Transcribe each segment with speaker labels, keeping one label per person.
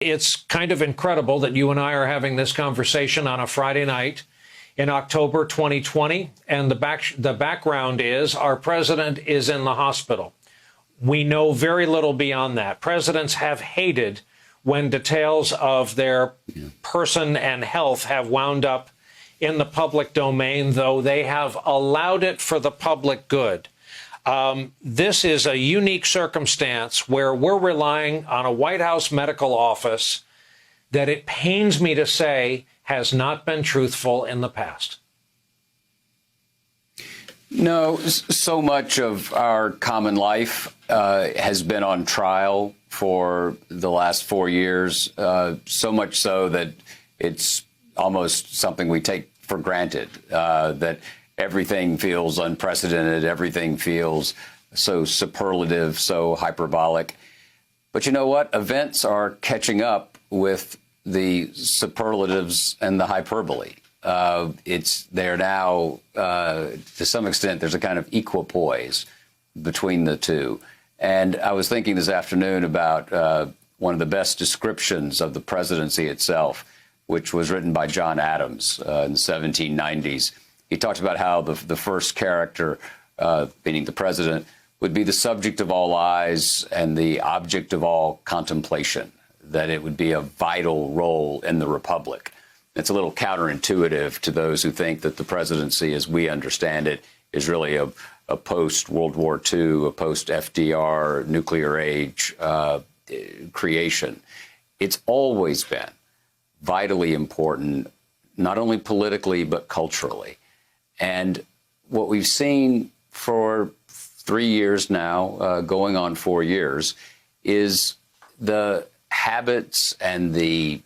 Speaker 1: It's kind of incredible that you and I are having this conversation on a Friday night in October 2020, and the background is our president is in the hospital. We know very little beyond that. Presidents have hated when details of their person and health have wound up in the public domain, though they have allowed it for the public good. This is a unique circumstance where we're relying on a White House medical office that, it pains me to say, has not been truthful in the past.
Speaker 2: No, so much of our common life has been on trial for the last 4 years, so much so that it's almost something we take for granted, that everything feels unprecedented, everything feels so superlative, so hyperbolic. But you know what? Events are catching up with the superlatives and the hyperbole. They're now, to some extent, there's a kind of equipoise between the two. And I was thinking this afternoon about one of the best descriptions of the presidency itself, which was written by John Adams in the 1790s. He talked about how the first character, meaning the president, would be the subject of all eyes and the object of all contemplation, that it would be a vital role in the republic. It's a little counterintuitive to those who think that the presidency, as we understand it, is really a post-World War II, a post-FDR, nuclear age creation. It's always been vitally important, not only politically, but culturally. And what we've seen for 3 years now, going on 4 years, is the habits and the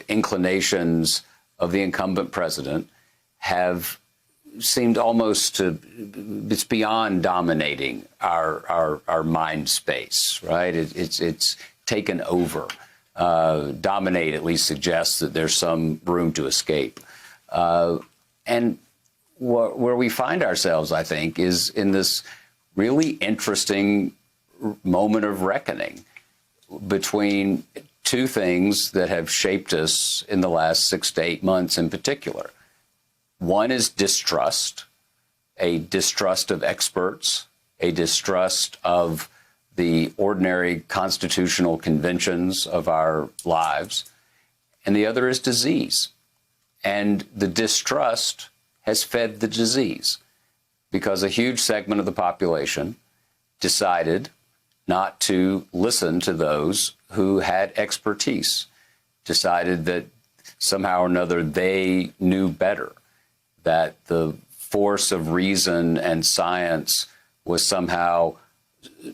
Speaker 2: inclinations of the incumbent president have seemed almost to, it's beyond dominating our mind space, right? It's taken over. Dominate at least suggests that there's some room to escape. And where we find ourselves, I think, is in this really interesting moment of reckoning between two things that have shaped us in the last 6 to 8 months in particular. One is distrust, a distrust of experts, a distrust of the ordinary constitutional conventions of our lives. And the other is disease. And the distrust has fed the disease because a huge segment of the population decided not to listen to those who had expertise, decided that somehow or another they knew better, that the force of reason and science was somehow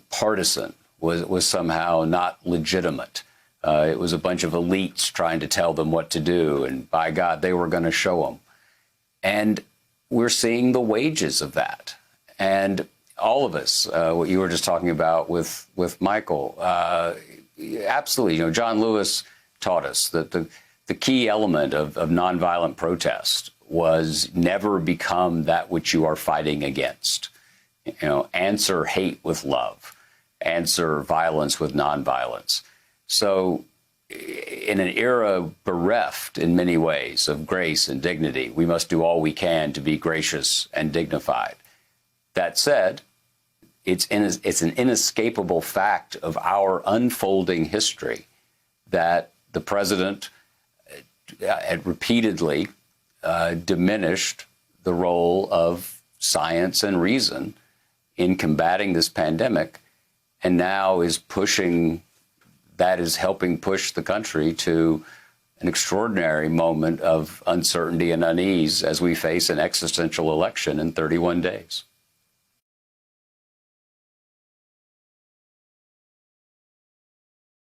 Speaker 2: partisan, was somehow not legitimate. It was a bunch of elites trying to tell them what to do, and by God, they were going to show them. And we're seeing the wages of that. And all of us, what you were just talking about with Michael, absolutely. You know, John Lewis taught us that the key element of nonviolent protest was never become that which you are fighting against. You know, answer hate with love, answer violence with nonviolence. So in an era bereft in many ways of grace and dignity, we must do all we can to be gracious and dignified. That said, it's an inescapable fact of our unfolding history that the president had repeatedly diminished the role of science and reason in combating this pandemic, and now is helping push the country to an extraordinary moment of uncertainty and unease as we face an existential election in 31 days.